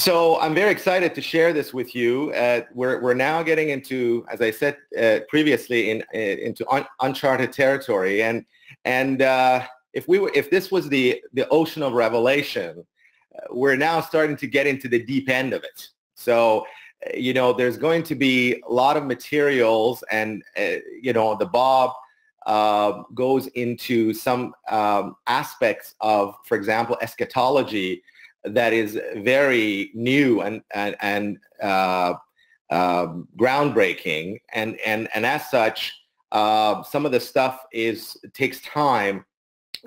So I'm very excited to share this with you. We're now getting into, as I said previously, into uncharted territory. And if this was the ocean of revelation, we're now starting to get into the deep end of it. So, you know, there's going to be a lot of materials, and you know, the Bab goes into some aspects of, for example, eschatology, that is very new and groundbreaking, and as such, some of the stuff takes time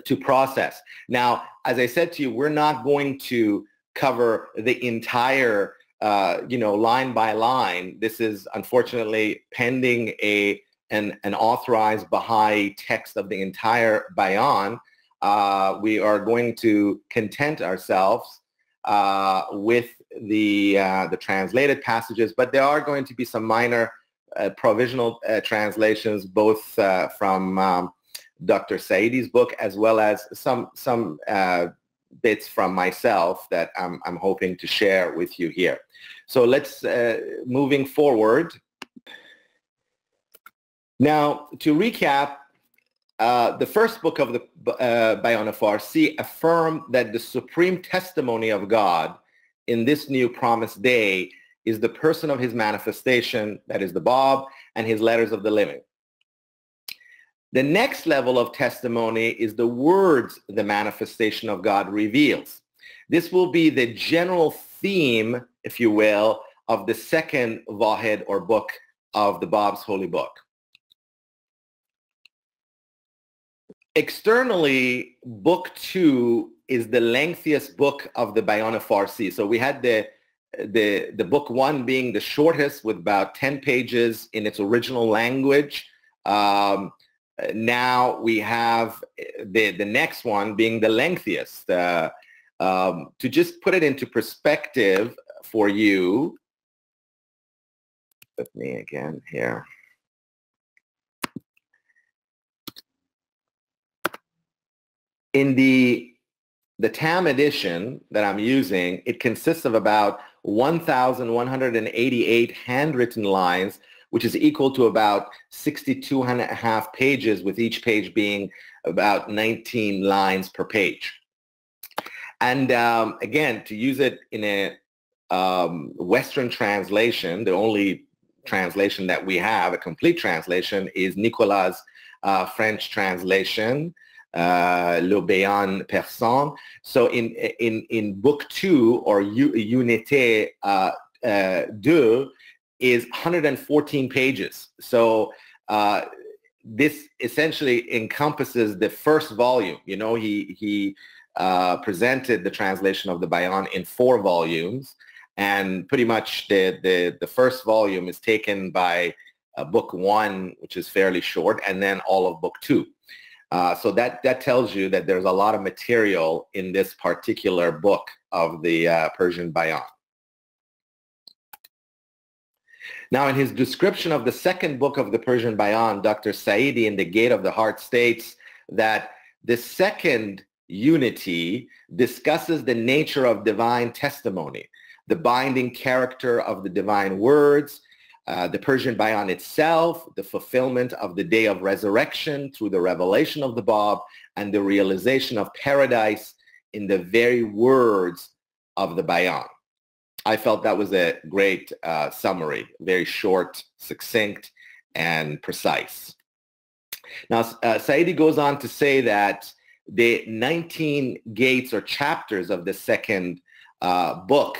to process. Now, as I said to you, we're not going to cover the entire, you know, line by line. This is unfortunately pending an authorized Baha'i text of the entire Bayon. We are going to content ourselves with the translated passages, but there are going to be some minor provisional translations, both from Dr. Sa'idi's book, as well as some bits from myself that I'm hoping to share with you here. So let's moving forward. Now, to recap, the first book of the Bayon of Farsi affirmed that the supreme testimony of God in this new promised day is the person of his manifestation, that is the Bab, and his letters of the living. The next level of testimony is the words the manifestation of God reveals. This will be the general theme, if you will, of the second Váḥid or book of the Bab's holy book. Externally, book 2 is the lengthiest book of the Bayon of Farsi. So we had the book 1 being the shortest, with about 10 pages in its original language. Now we have the next one being the lengthiest. To just put it into perspective for you, with me again here. In the TAM edition that I'm using, it consists of about 1,188 handwritten lines, which is equal to about 62 and a half pages, with each page being about 19 lines per page. And again, to use it in a Western translation, the only translation that we have, a complete translation, is Nicolas' French translation, Le Bayon Persan. So in book 2, or Unité 2, is 114 pages. So this essentially encompasses the first volume. You know, he presented the translation of the Bayon in 4 volumes, and pretty much the first volume is taken by book 1, which is fairly short, and then all of book 2. So that tells you that there's a lot of material in this particular book of the Persian Bayán. Now, in his description of the second book of the Persian Bayán, Dr. Saidi in The Gate of the Heart states that the second unity discusses the nature of divine testimony, the binding character of the divine words, the Persian Bayán itself, the fulfillment of the day of resurrection through the revelation of the Bab, and the realization of paradise in the very words of the Bayon. I felt that was a great summary, very short, succinct, and precise. Now, Saidi goes on to say that the 19 gates or chapters of the second book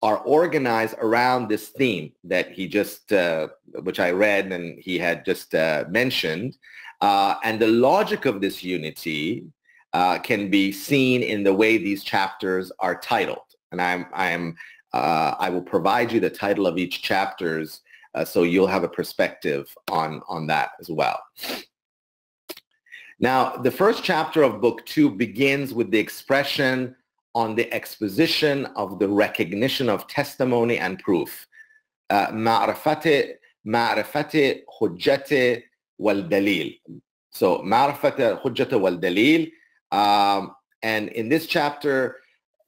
are organized around this theme that he just, which I read and he had just mentioned. And the logic of this unity can be seen in the way these chapters are titled. And I will provide you the title of each chapters so you'll have a perspective on that as well. Now, the first chapter of book 2 begins with the expression on the exposition of the recognition of testimony and proof. Ma'rifat hujjat wal dalil. So, ma'rifat hujjat wal dalil. And in this chapter,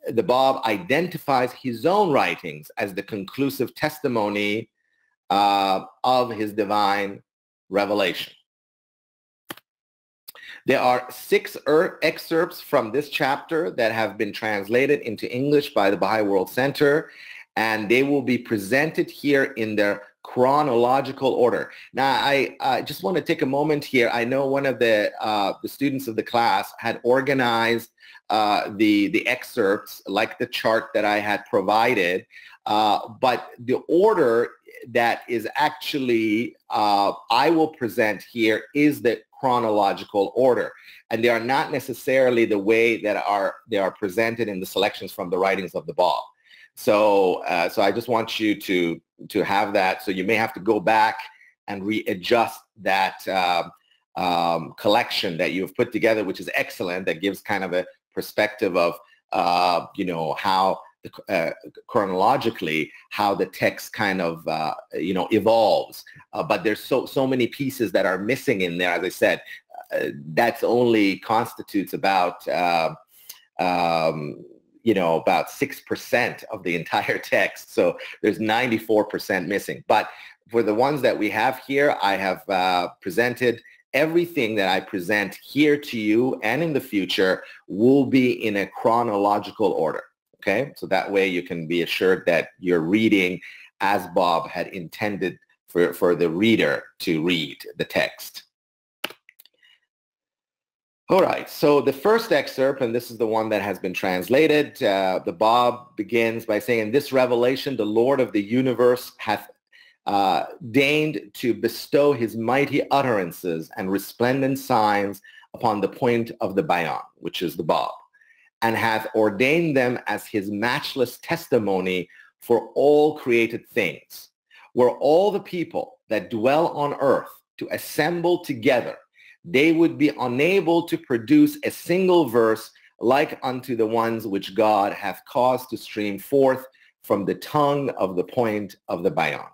the Báb identifies his own writings as the conclusive testimony of his divine revelation. There are 6 excerpts from this chapter that have been translated into English by the Baha'i World Center, and they will be presented here in their chronological order. Now, I just want to take a moment here. I know one of the students of the class had organized the excerpts like the chart that I had provided, but the order that is actually I will present here is the chronological order, and they are not necessarily the way that they are presented in the selections from the writings of the Báb. So I just want you to have that. So you may have to go back and readjust that collection that you've put together, which is excellent. That gives kind of a perspective of how chronologically how the text kind of evolves, but there's so many pieces that are missing in there. As I said, that's only constitutes about about 6% of the entire text, so there's 94% missing. But for the ones that we have here, I have presented everything that I present here to you, and in the future will be in a chronological order. Okay, so that way you can be assured that you're reading as Báb had intended for the reader to read the text. All right, so the first excerpt, and this is the one that has been translated, the Báb begins by saying, "In this revelation, the Lord of the universe hath deigned to bestow his mighty utterances and resplendent signs upon the point of the Bayon," which is the Báb, "and hath ordained them as his matchless testimony for all created things, were all the people that dwell on earth to assemble together, they would be unable to produce a single verse like unto the ones which God hath caused to stream forth from the tongue of the point of the Bayon."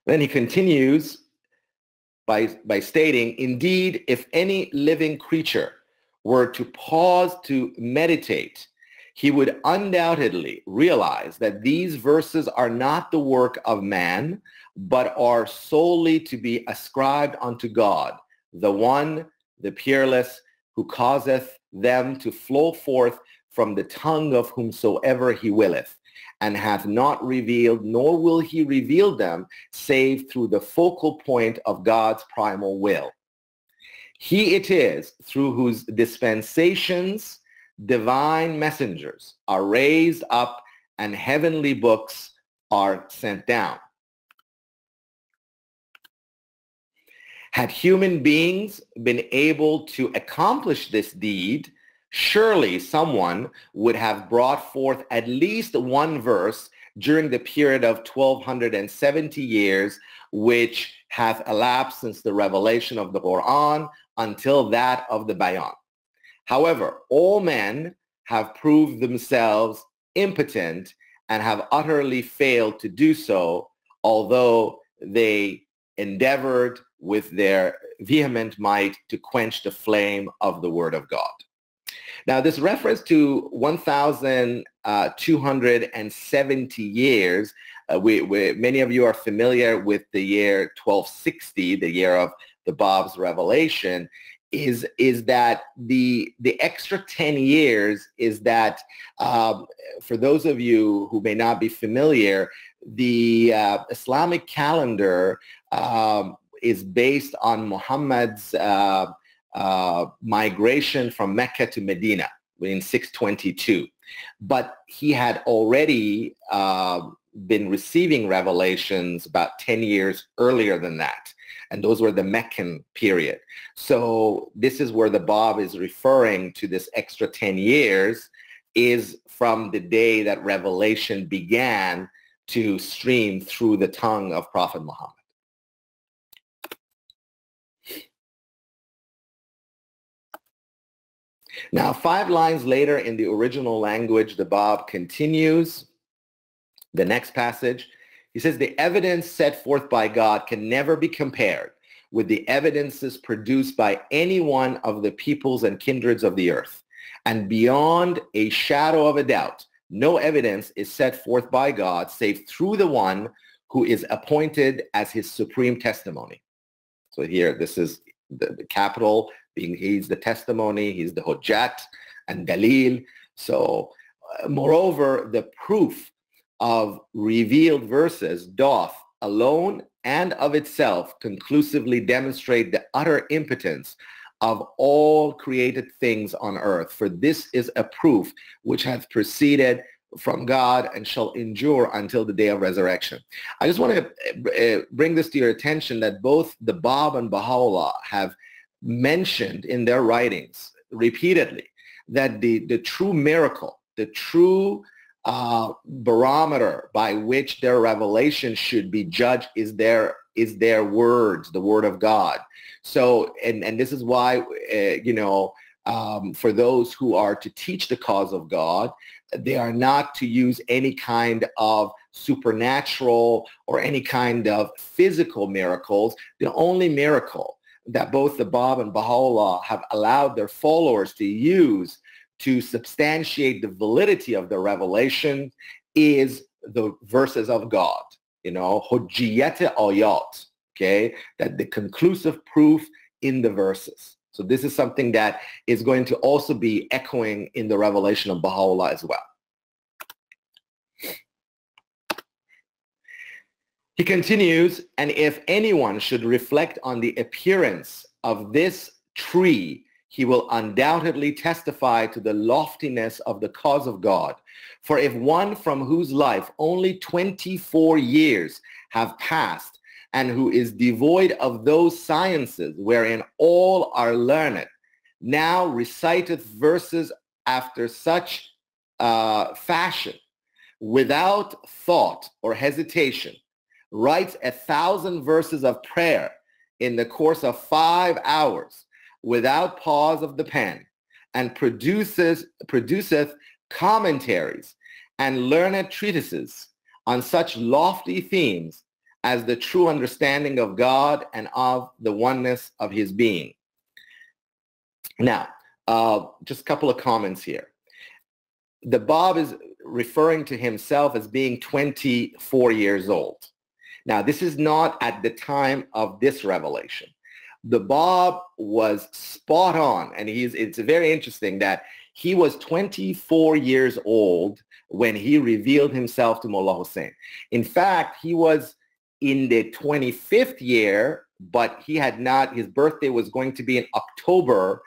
Then he continues by stating, "Indeed, if any living creature were to pause to meditate, he would undoubtedly realize that these verses are not the work of man, but are solely to be ascribed unto God, the one, the peerless, who causeth them to flow forth from the tongue of whomsoever he willeth, and hath not revealed, nor will he reveal them, save through the focal point of God's primal will. He it is through whose dispensations divine messengers are raised up and heavenly books are sent down. Had human beings been able to accomplish this deed, surely someone would have brought forth at least one verse during the period of 1270 years, which hath elapsed since the revelation of the Quran until that of the Bayon. However, all men have proved themselves impotent and have utterly failed to do so, although they endeavored with their vehement might to quench the flame of the word of God. Now, this reference to 1,270 years, many of you are familiar with the year 1260, the year of the Báb's revelation, is that the extra 10 years is that, for those of you who may not be familiar, the Islamic calendar is based on Muhammad's migration from Mecca to Medina in 622. But he had already been receiving revelations about 10 years earlier than that. And those were the Meccan period. So this is where the Báb is referring to this extra 10 years is from the day that revelation began to stream through the tongue of Prophet Muhammad. Now, 5 lines later in the original language, the Báb continues the next passage. He says, "The evidence set forth by God can never be compared with the evidences produced by any one of the peoples and kindreds of the earth. And beyond a shadow of a doubt, no evidence is set forth by God save through the one who is appointed as his supreme testimony. So here, this is the capital, being he's the testimony, he's the hujjat and dalil. So moreover, the proof of revealed verses doth alone and of itself conclusively demonstrate the utter impotence of all created things on earth. For this is a proof which hath proceeded from God and shall endure until the day of resurrection. I just want to bring this to your attention that both the Báb and Bahá'u'lláh have mentioned in their writings repeatedly that the true miracle, the true barometer by which their revelation should be judged is their words, the word of God. So, and this is why, for those who are to teach the cause of God, they are not to use any kind of supernatural or any kind of physical miracles. The only miracle that both the Báb and Bahá'u'lláh have allowed their followers to use to substantiate the validity of the revelation is the verses of God, hujjiyat ayat, okay, that the conclusive proof in the verses. So this is something that is going to also be echoing in the revelation of Bahá'u'lláh as well. He continues, and if anyone should reflect on the appearance of this tree, he will undoubtedly testify to the loftiness of the cause of God. For if one from whose life only 24 years have passed, and who is devoid of those sciences wherein all are learned, now reciteth verses after such fashion, without thought or hesitation, writes 1,000 verses of prayer in the course of 5 hours, without pause of the pen, and produceth commentaries and learned treatises on such lofty themes as the true understanding of God and of the oneness of his being. Now, just a couple of comments here. The Báb is referring to himself as being 24 years old. Now, this is not at the time of this revelation. The Báb was spot on, and it's very interesting that he was 24 years old when he revealed himself to Mullah Hussein. In fact, he was in the 25th year, but he had not, his birthday was going to be in October.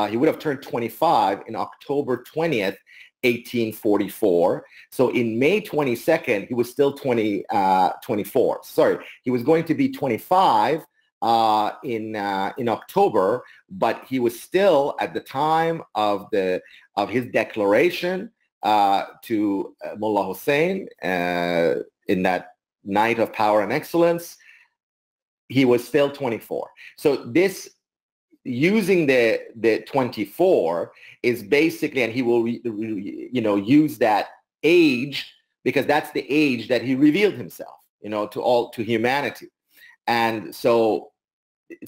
He would have turned 25 in October 20th, 1844. So in May 22nd, he was still 24. Sorry, he was going to be 25 in October, but he was still at the time of his declaration to Mullah Hussein in that night of power and excellence. He was still 24. So this, using the 24 is basically, and he will use that age because that's the age that he revealed himself, to humanity. And so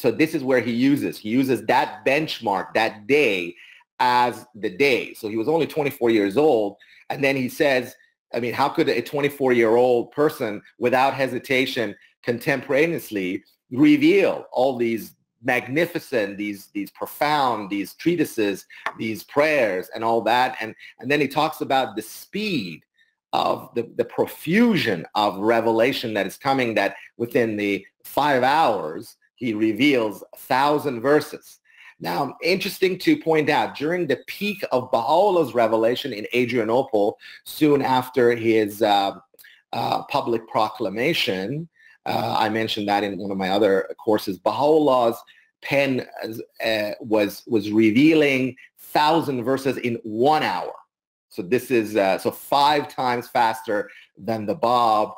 this is where he uses that benchmark, that day, as the day. So he was only 24 years old, and then he says, I mean, how could a 24-year-old person without hesitation contemporaneously reveal all these magnificent, these profound, these treatises, these prayers and all that? And then he talks about the speed of the profusion of revelation that is coming, that within the 5 hours, he reveals 1,000 verses. Now, interesting to point out, during the peak of Baha'u'llah's revelation in Adrianople, soon after his public proclamation, I mentioned that in one of my other courses, Baha'u'llah's pen was revealing 1,000 verses in 1 hour. So this is so 5 times faster than the Báb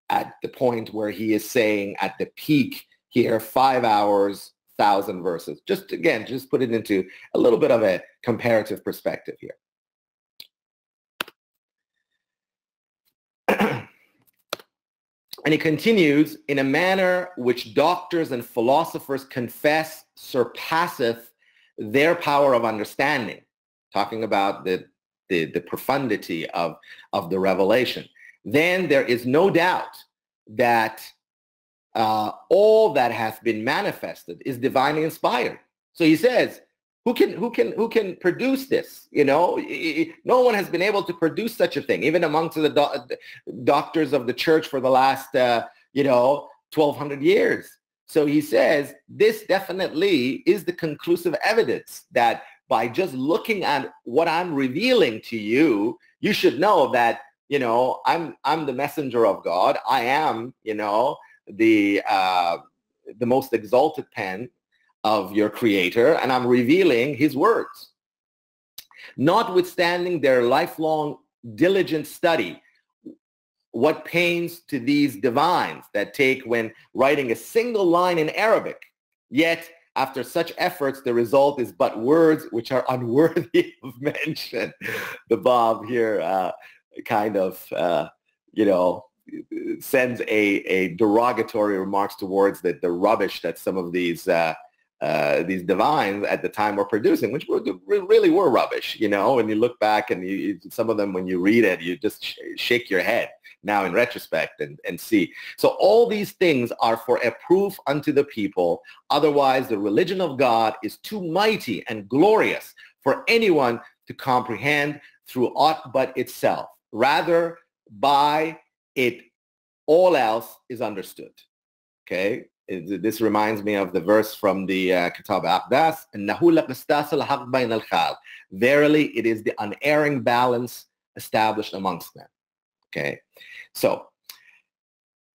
at the point where he is saying at the peak here, 5 hours, 1,000 verses. Just put it into a little bit of a comparative perspective here. And he continues, in a manner which doctors and philosophers confess surpasseth their power of understanding, talking about the profundity of the revelation. Then there is no doubt that all that hath been manifested is divinely inspired. So he says, who can produce this? You know, no one has been able to produce such a thing, even amongst the doctors of the church for the last, 1,200 years. So he says, this definitely is the conclusive evidence that by just looking at what I'm revealing to you, you should know that, you know, I'm the messenger of God. I am, you know, the most exalted pen of your creator, and I'm revealing his words. Notwithstanding their lifelong diligent study, what pains to these divines that take when writing a single line in Arabic, yet after such efforts, the result is but words which are unworthy of mention. The Bab here kind of, sends a derogatory remarks towards the rubbish that some of these divines at the time were producing, which really were rubbish. You know, when you look back and some of them, when you read it, you just shake your head now in retrospect and see. So all these things are for a proof unto the people. Otherwise, the religion of God is too mighty and glorious for anyone to comprehend through aught but itself. Rather, by it, all else is understood. Okay? This reminds me of the verse from the Kitab Aqdas, verily, it is the unerring balance established amongst them. Okay, so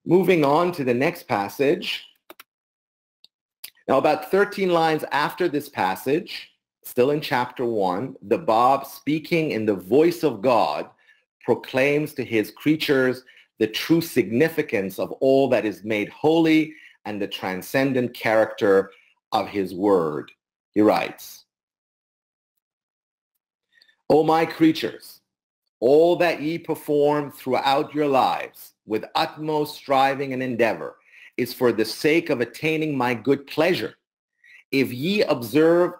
moving on to the next passage. Now, about 13 lines after this passage, still in chapter 1, the Bab, speaking in the voice of God, proclaims to his creatures the true significance of all that is made holy and the transcendent character of his word. He writes, O my creatures, all that ye perform throughout your lives with utmost striving and endeavor is for the sake of attaining my good pleasure. If ye observe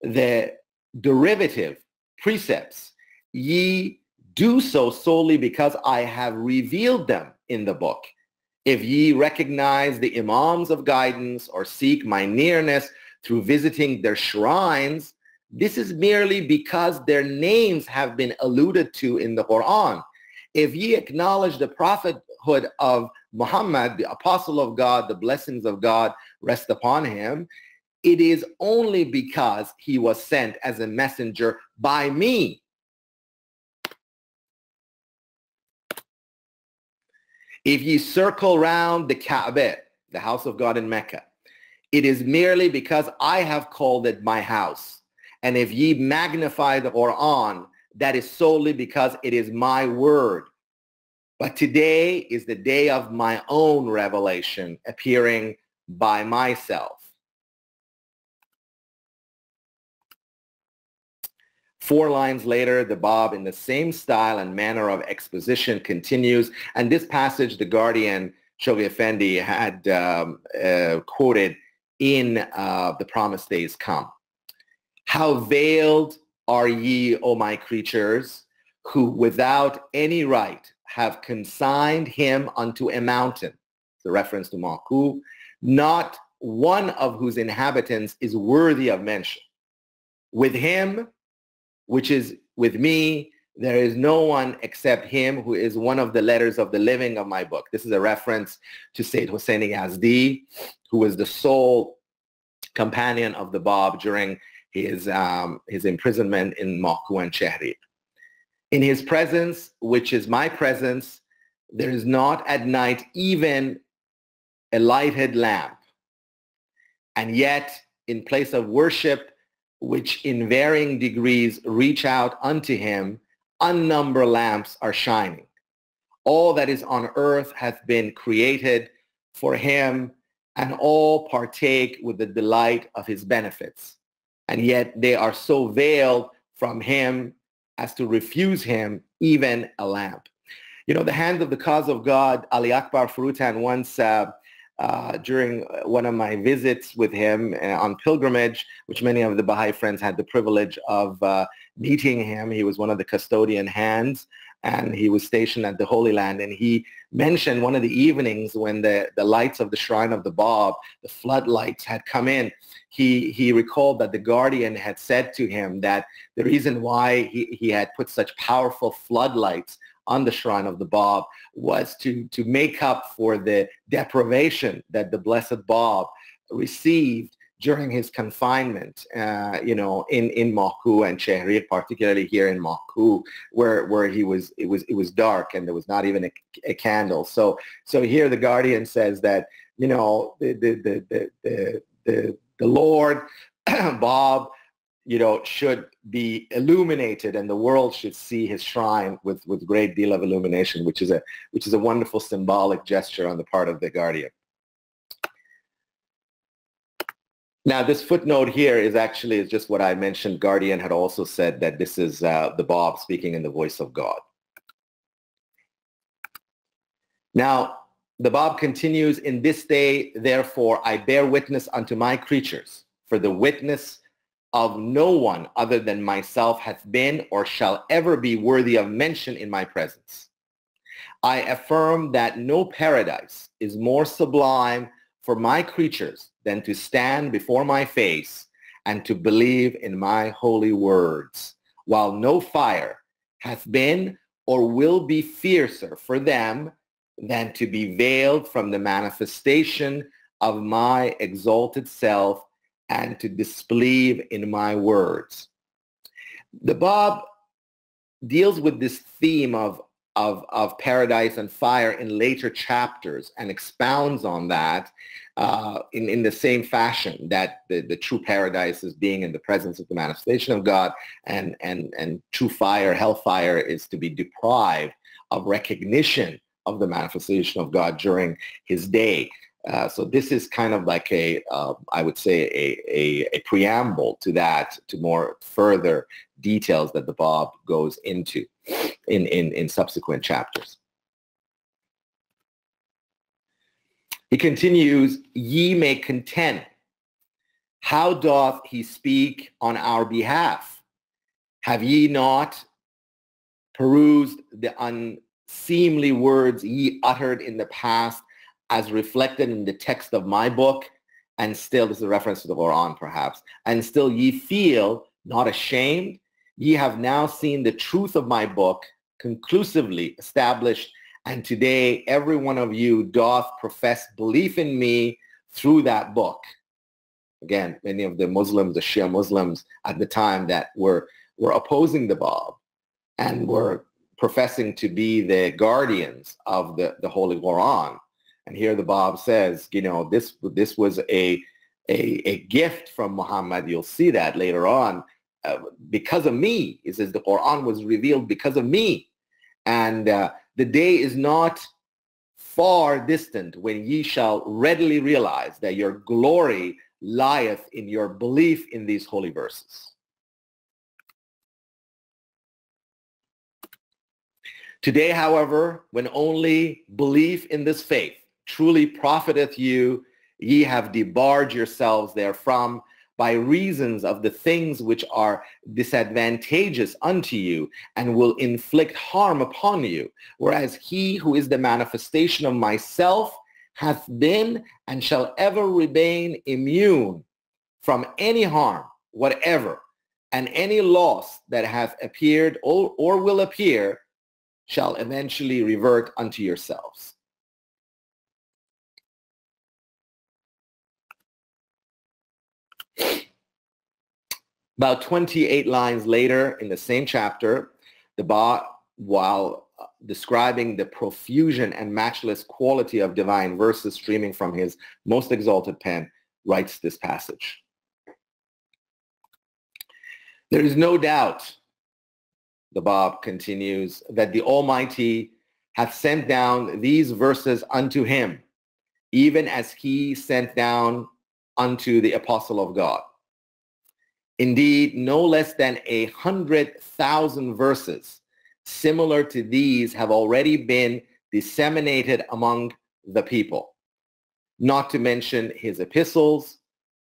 the derivative precepts, ye do so solely because I have revealed them in the book. If ye recognize the imams of guidance or seek my nearness through visiting their shrines, this is merely because their names have been alluded to in the Quran. If ye acknowledge the prophethood of Muhammad, the apostle of God, the blessings of God rest upon him, it is only because he was sent as a messenger by me. If ye circle round the Kaaba, the house of God in Mecca, it is merely because I have called it my house. And if ye magnify the Quran, that is solely because it is my word. But today is the day of my own revelation, appearing by myself. 4 lines later, the Bab, in the same style and manner of exposition, continues. And this passage, the Guardian, Shoghi Effendi, had quoted in The Promised Days Come. How veiled are ye, O my creatures, who without any right have consigned him unto a mountain. It's a reference to Maku. Not one of whose inhabitants is worthy of mention. With him, which is with me, there is no one except him who is one of the letters of the living of my book. This is a reference to Sayyid Hussein Yazdi, who was the sole companion of the Bab during his imprisonment in Maku and Chehri. In his presence, which is my presence, there is not at night even a lighted lamp. And yet, in place of worship, which in varying degrees reach out unto him, unnumbered lamps are shining. All that is on earth hath been created for him, and all partake with the delight of his benefits. And yet they are so veiled from him as to refuse him even a lamp. You know, the hand of the cause of God, Ali Akbar Furutan, once during one of my visits with him on pilgrimage, which many of the Baha'i friends had the privilege of meeting him. He was one of the custodian hands, and he was stationed at the Holy Land. And he mentioned one of the evenings when the lights of the shrine of the Bab, the floodlights had come in. He recalled that the guardian had said to him that the reason why he had put such powerful floodlights on the shrine of the Bab was to make up for the deprivation that the blessed Bab received during his confinement, you know, in Mahku and Chehrir, particularly here in Mahku, where it was dark and there was not even a candle. So here the guardian says that, you know, the Lord Bab, you know, should be illuminated, and the world should see his shrine with great deal of illumination, which is a wonderful symbolic gesture on the part of the guardian. Now, this footnote here is just what I mentioned. Guardian had also said that this is the Bab speaking in the voice of God. Now, the Bab continues, in this day, therefore, I bear witness unto my creatures, for the witness of no one other than myself hath been or shall ever be worthy of mention in my presence. I affirm that no paradise is more sublime for my creatures than to stand before my face and to believe in my holy words, while no fire hath been or will be fiercer for them than to be veiled from the manifestation of my exalted self and to disbelieve in my words. The Bab deals with this theme of paradise and fire in later chapters and expounds on that in the same fashion, that the true paradise is being in the presence of the manifestation of God, and true fire, hellfire, is to be deprived of recognition of the manifestation of God during his day. So this is kind of like I would say a preamble to that, to more further details that the Bab goes into in subsequent chapters. He continues, ye may contend, how doth he speak on our behalf? Have ye not perused the unseemly words ye uttered in the past, as reflected in the text of my book, and still, this is a reference to the Quran perhaps, and still ye feel not ashamed? Ye have now seen the truth of my book conclusively established, and today every one of you doth profess belief in me through that book. Again, many of the Muslims, the Shia Muslims at the time that were opposing the Bab and were professing to be the guardians of the Holy Quran. And here the Bab says, you know, this was a gift from Muhammad. You'll see that later on. Because of me. He says the Quran was revealed because of me. And the day is not far distant when ye shall readily realize that your glory lieth in your belief in these holy verses. Today, however, when only belief in this faith truly profiteth you, ye have debarred yourselves therefrom by reasons of the things which are disadvantageous unto you and will inflict harm upon you, whereas he who is the manifestation of myself hath been and shall ever remain immune from any harm whatever, and any loss that hath appeared or will appear shall eventually revert unto yourselves. About 28 lines later in the same chapter, the Bab, while describing the profusion and matchless quality of divine verses streaming from his most exalted pen, writes this passage. There is no doubt, the Bab continues, that the Almighty hath sent down these verses unto him, even as he sent down unto the apostle of God. Indeed, no less than 100,000 verses similar to these have already been disseminated among the people, not to mention his epistles,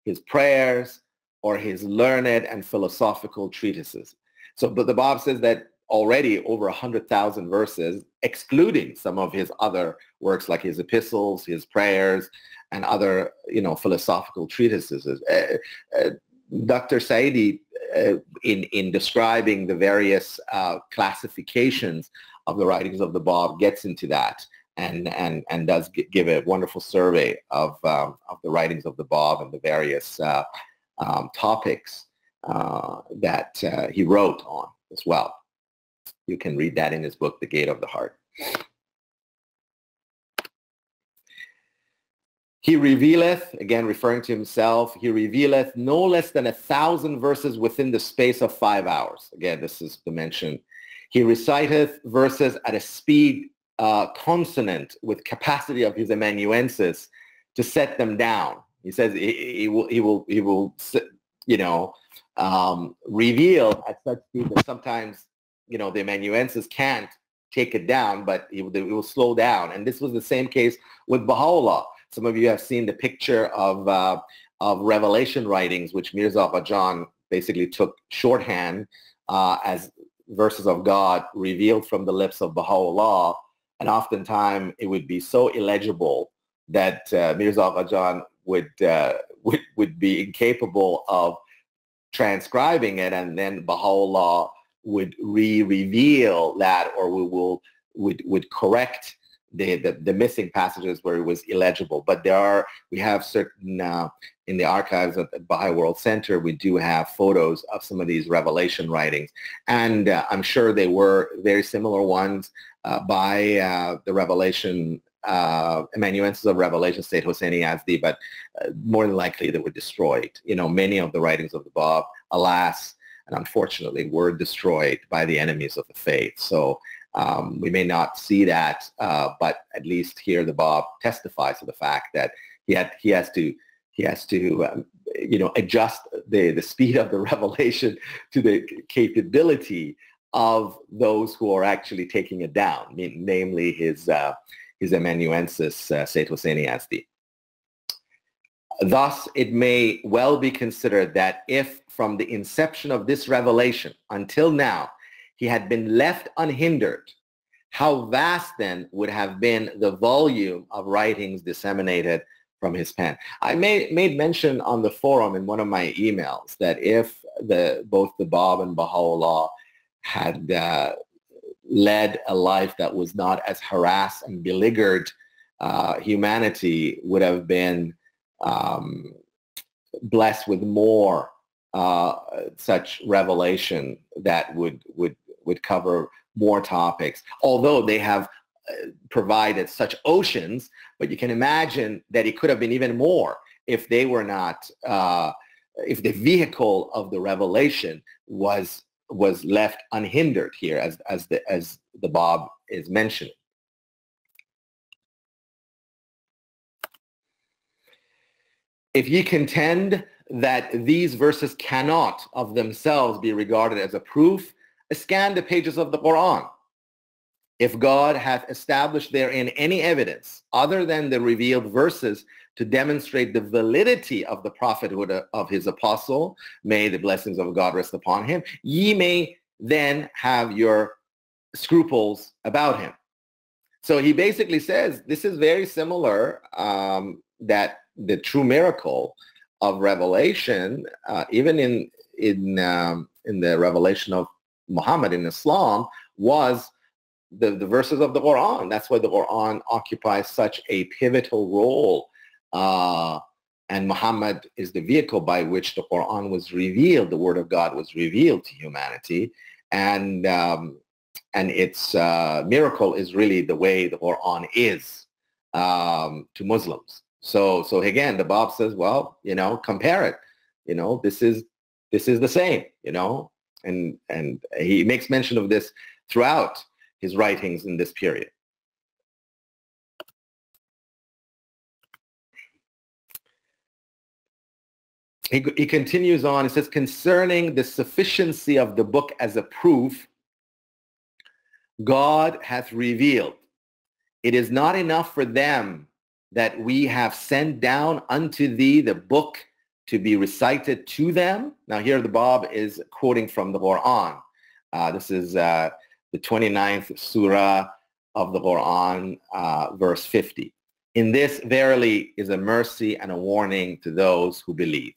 his prayers, or his learned and philosophical treatises. So, but the Bab says that already over 100,000 verses, excluding some of his other works like his epistles, his prayers, and other, philosophical treatises. Dr. Saidi, in describing the various classifications of the writings of the Bab, gets into that and does give a wonderful survey of the writings of the Bab and the various topics that he wrote on as well. You can read that in his book, The Gate of the Heart. He revealeth, again referring to himself, he revealeth no less than 1,000 verses within the space of 5 hours. Again, this is the mention. He reciteth verses at a speed consonant with capacity of his amanuensis to set them down. He says he will reveal at such speed that sometimes the amanuensis can't take it down, but it will slow down. And this was the same case with Bahá'u'lláh. Some of you have seen the picture of Revelation writings, which Mirza Bayon basically took shorthand as verses of God revealed from the lips of Bahá'u'lláh, and oftentimes it would be so illegible that Mirza Bayon would be incapable of transcribing it, and then Bahá'u'lláh would re-reveal that, or would correct the missing passages where it was illegible. But we have certain, in the archives at the Baha'i World Center, we do have photos of some of these Revelation writings. And I'm sure they were very similar ones by the Revelation, amanuensis of Revelation, Sayyid Hosseini Yazdi, but more than likely they were destroyed. Many of the writings of the Bab, alas, and unfortunately, were destroyed by the enemies of the faith. So we may not see that, but at least here the Bab testifies to the fact that he has to adjust the speed of the revelation to the capability of those who are actually taking it down, namely his amanuensis, Sayyid Hosseini Yazdi. Thus, it may well be considered that if from the inception of this revelation until now he had been left unhindered, how vast then would have been the volume of writings disseminated from his pen. I made mention on the forum in one of my emails that if both the Bab and Bahá'u'lláh had led a life that was not as harassed and beleaguered, humanity would have been blessed with more such revelation that would cover more topics, although they have provided such oceans. But you can imagine that it could have been even more if they were not, if the vehicle of the revelation was left unhindered here, as the Bab is mentioning. If ye contend that these verses cannot of themselves be regarded as a proof, scan the pages of the Quran. If God hath established therein any evidence other than the revealed verses to demonstrate the validity of the prophethood of his apostle, may the blessings of God rest upon him, ye may then have your scruples about him. So he basically says this is very similar, that the true miracle of revelation, even in the revelation of Muhammad in Islam, was the verses of the Quran. That's why the Quran occupies such a pivotal role, and Muhammad is the vehicle by which the Quran was revealed. The Word of God was revealed to humanity, and its miracle is really the way the Quran is to Muslims. So again, the Bab says, well, compare it. This is the same, and he makes mention of this throughout his writings in this period. He continues on. He says, concerning the sufficiency of the book as a proof, God hath revealed. It is not enough for them that we have sent down unto thee the book to be recited to them. Now here the Bab is quoting from the Quran. This is the 29th surah of the Quran, verse 50. In this verily is a mercy and a warning to those who believe.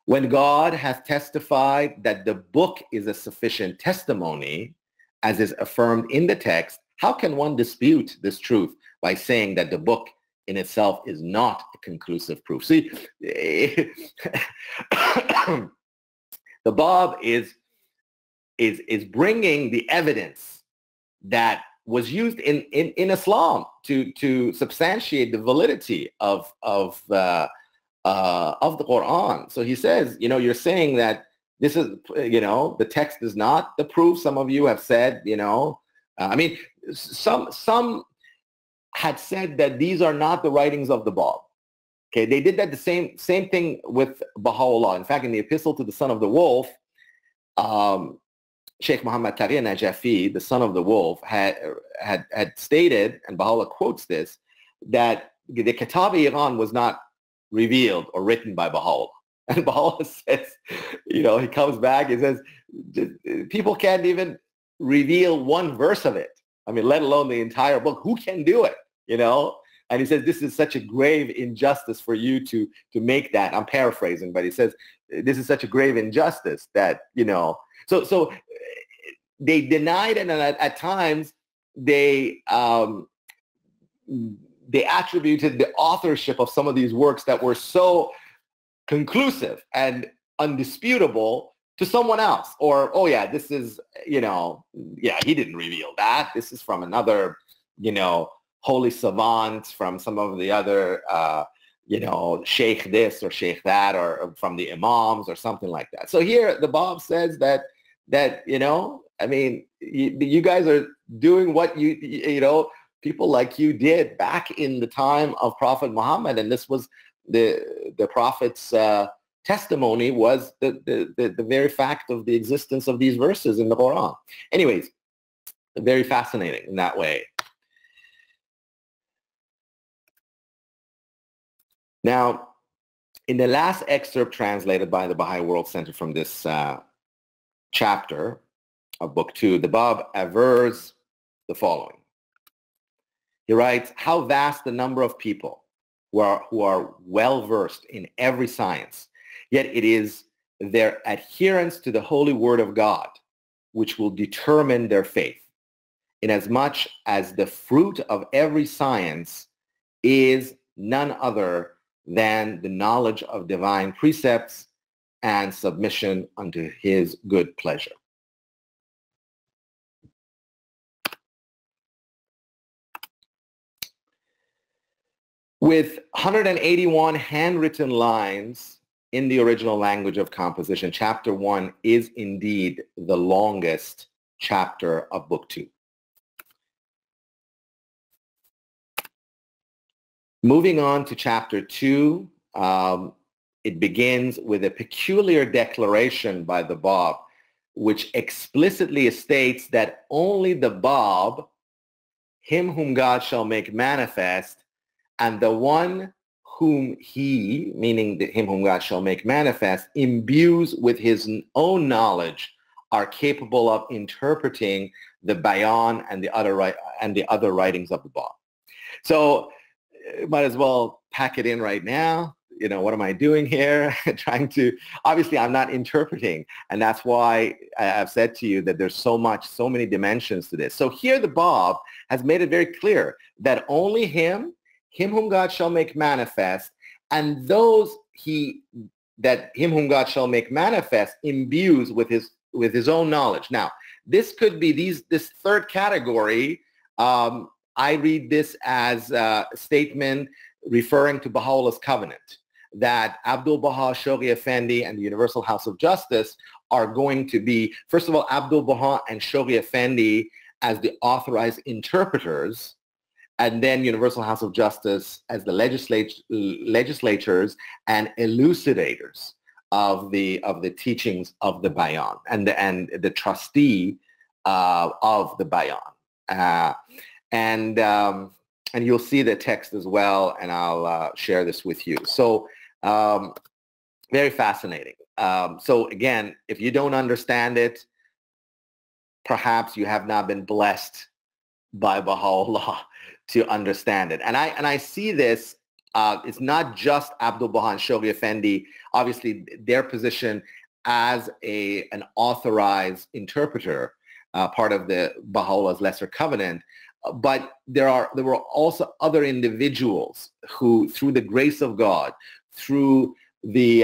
When God hath testified that the book is a sufficient testimony, as is affirmed in the text, how can one dispute this truth by saying that the book in itself is not a conclusive proof? See, the Bab is bringing the evidence that was used in Islam to substantiate the validity of the Quran. So he says, you're saying that this is, the text is not the proof. Some of you have said, some had said that these are not the writings of the Bab. Okay, they did that the same thing with Bahá'u'lláh. In fact, in the Epistle to the Son of the Wolf, Sheikh Muhammad Taqi Najafi, the Son of the Wolf, had stated, and Baha'u'lláh quotes this, that the Kitab-i-Iran was not revealed or written by Baha'u'lláh. And Baha'u'lláh says, he comes back and says, people can't even reveal one verse of it. Let alone the entire book. Who can do it? And he says, this is such a grave injustice for you to make that. I'm paraphrasing, but he says, this is such a grave injustice that, so they denied it, and at times they attributed the authorship of some of these works that were so conclusive and undisputable to someone else. Or, oh yeah, this is, he didn't reveal that. This is from another, holy savant, from some of the other, sheikh this or sheikh that, or from the imams or something like that. So here the Bab says that you guys are doing what people like you did back in the time of Prophet Muhammad, and this was the Prophet's testimony was the very fact of the existence of these verses in the Quran. Anyways, very fascinating in that way. Now, in the last excerpt translated by the Baha'i World Center from this chapter of Book 2, the Bab avers the following. He writes, how vast the number of people who are well-versed in every science, yet it is their adherence to the holy word of God which will determine their faith, inasmuch as the fruit of every science is none other than the knowledge of divine precepts and submission unto his good pleasure. With 181 handwritten lines in the original language of composition, chapter 1 is indeed the longest chapter of Book 2. Moving on to chapter 2, it begins with a peculiar declaration by the Bab, which explicitly states that only the Bab, him whom God shall make manifest, and the one whom he, meaning him whom God shall make manifest, imbues with his own knowledge, are capable of interpreting the Bayon and the other writings of the Bab. So might as well pack it in right now. What am I doing here? Obviously I'm not interpreting, and that's why I've said to you that there's so many dimensions to this. So here the Bab has made it very clear that only him whom God shall make manifest, and those him whom God shall make manifest imbues with his own knowledge. Now, this could be this third category. I read this as a statement referring to Baha'u'llah's covenant, that Abdul Baha, Shoghi Effendi, and the Universal House of Justice are going to be, first of all, Abdul Baha and Shoghi Effendi as the authorized interpreters, and then Universal House of Justice as the legislators and elucidators of the teachings of the Bayon, and the trustee of the Bayon. And you'll see the text as well, and I'll share this with you. So very fascinating. So again, if you don't understand it, perhaps you have not been blessed by Baha'u'lláh to understand it. And I see this, it's not just Abdul Baha and Shoghi Effendi, obviously their position as an authorized interpreter, part of the Baha'u'llah's Lesser Covenant, but there were also other individuals who, through the grace of God, through the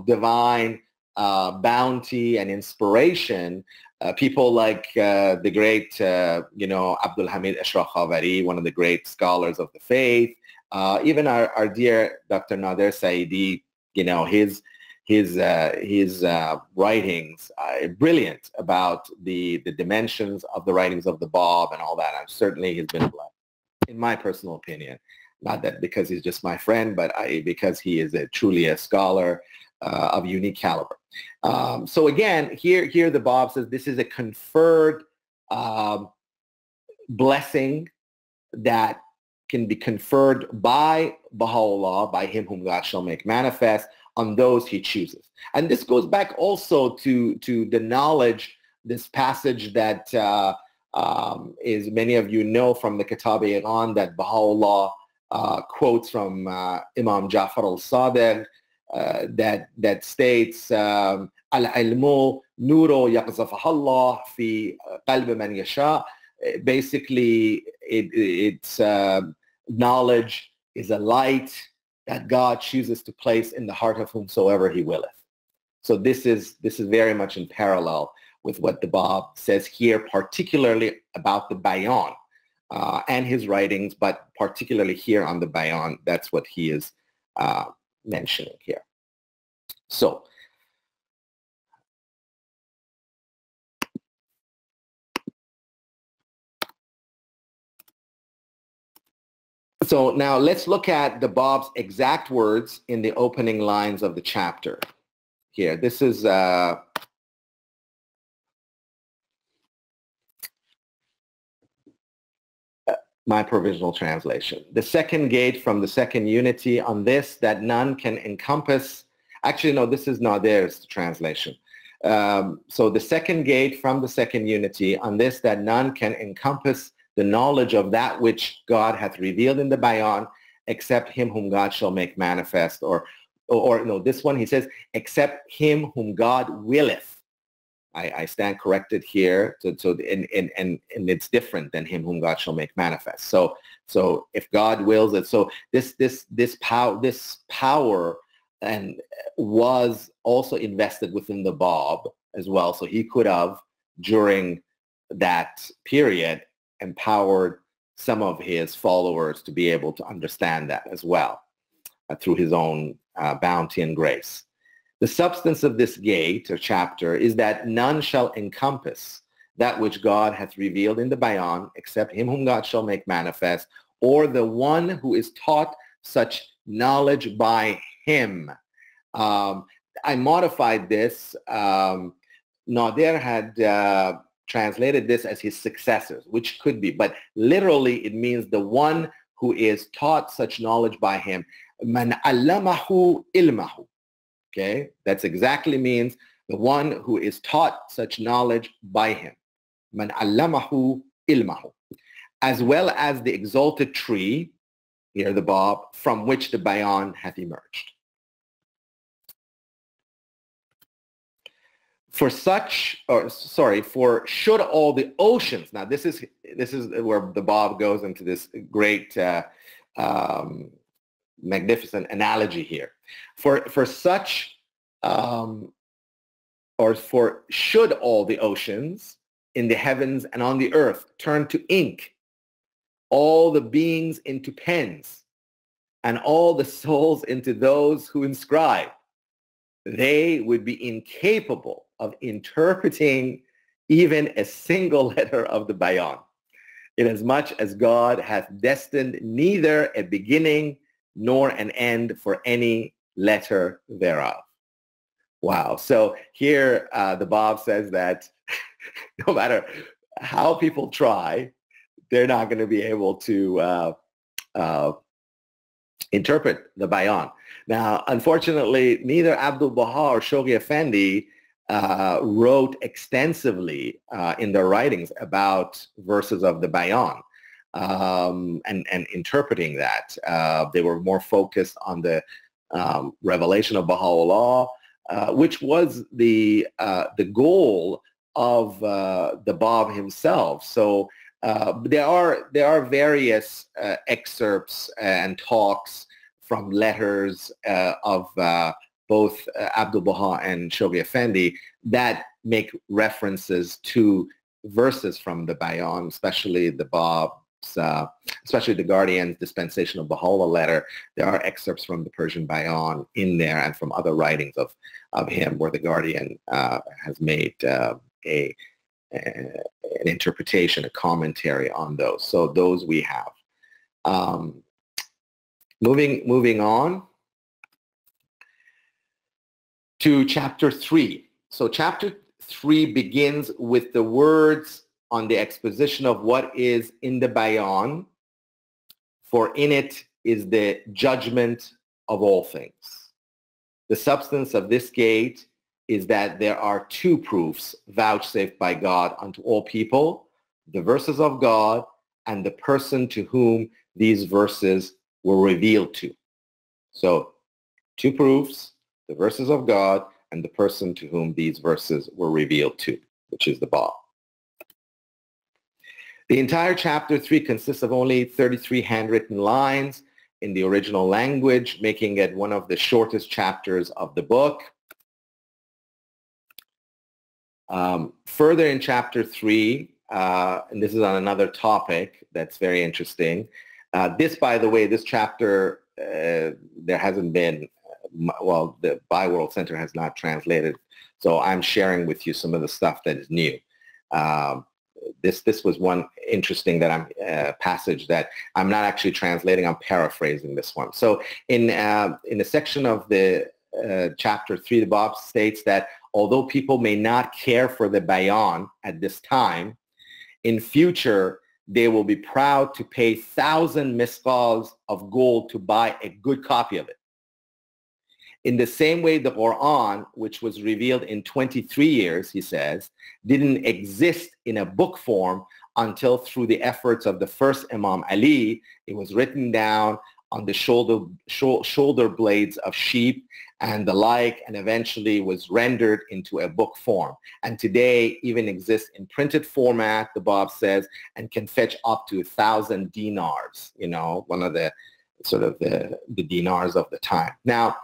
divine bounty and inspiration, people like the great Abdul Hamid Ashraf Khavari, one of the great scholars of the faith, even our dear Dr. Nader Saidi, his writings are brilliant about the dimensions of the writings of the Bab and all that. And certainly he's been blessed, in my personal opinion. Not that because he's just my friend, but because he is truly a scholar of unique caliber. So again, here the Bab says this is a conferred blessing that can be conferred by Baha'u'lláh, by him whom God shall make manifest, on those he chooses. And this goes back also to the knowledge, this passage that is, many of you know from the Kitab-i-Iqan, that Baha'u'lláh quotes from Imam Ja'far al-Sadiq, that states, al-ilmu nuru yaqzafahallah fi qalbi man yasha. Basically, it's knowledge is a light that God chooses to place in the heart of whomsoever he willeth. So this is very much in parallel with what the Bab says here, particularly about the Bayon and his writings, but particularly here on the Bayon. That's what he is mentioning here. So now let's look at the Bab's exact words in the opening lines of the chapter. Here, this is my provisional translation. The second gate from the second unity, on this that none can encompass. Actually, no, this is Nader's translation. So the second gate from the second unity, on this that none can encompass the knowledge of that which God hath revealed in the Bayon, except him whom God shall make manifest. Or no, this one he says, except him whom God willeth. I stand corrected here. And it's different than him whom God shall make manifest. So if God wills it, so this power and was also invested within the Bab as well. So he could have, during that period, empowered some of his followers to be able to understand that as well through his own bounty and grace. The substance of this gate or chapter is that none shall encompass that which God hath revealed in the Bayon, except him whom God shall make manifest, or the one who is taught such knowledge by him. I modified this. Nader had translated this as his successors, which could be, but literally it means the one who is taught such knowledge by him. Man allamahu ilmahu. Okay, that's exactly means the one who is taught such knowledge by him. Man allamahu ilmahu. As well as the exalted tree, here the Bab, from which the Bayon hath emerged. For should all the oceans, now this is where the Bab goes into this great magnificent analogy here. For such, or for should all the oceans in the heavens and on the earth turn to ink, all the beings into pens, and all the souls into those who inscribe, they would be incapable of interpreting even a single letter of the Bayon, inasmuch as God hath destined neither a beginning nor an end for any letter thereof. Wow. So here the Bab says that no matter how people try, they're not going to be able to interpret the Bayon. Now, unfortunately, neither Abdul Baha or Shoghi Effendi wrote extensively in their writings about verses of the Bayon and interpreting that. They were more focused on the revelation of Bahá'u'lláh, which was the goal of the Bab himself. So there are various excerpts and talks from letters of both Abdul Baha and Shoghi Effendi that make references to verses from the Bayon, especially the Bab's, especially the Guardian's dispensation of Baha'u'lláh letter. There are excerpts from the Persian Bayán in there and from other writings of him where the Guardian has made an interpretation, a commentary on those. So those we have. Moving on to chapter 3. So chapter 3 begins with the words on the exposition of what is in the Bayon, for in it is the judgment of all things. The substance of this gate is that there are two proofs vouchsafed by God unto all people, the verses of God and the person to whom these verses were revealed to. So two proofs, the verses of God and the person to whom these verses were revealed to, which is the Bab. The entire chapter 3 consists of only 33 handwritten lines in the original language, making it one of the shortest chapters of the book. Further in chapter 3, and this is on another topic that's very interesting. This, by the way, this chapter, there hasn't been, well, the Baha'i World Center has not translated, so I'm sharing with you some of the stuff that is new. This was one interesting passage that I'm not actually translating, I'm paraphrasing this one. So in the section of the chapter 3, the Bab states that although people may not care for the Bayon at this time, in future they will be proud to pay 1,000 misqals of gold to buy a good copy of it. In the same way, the Quran, which was revealed in 23 years, he says, didn't exist in a book form until through the efforts of the first Imam Ali. It was written down on the shoulder blades of sheep and the like, and eventually was rendered into a book form. And today even exists in printed format, the Bab says, and can fetch up to 1,000 dinars, you know, one of the sort of the dinars of the time. Now,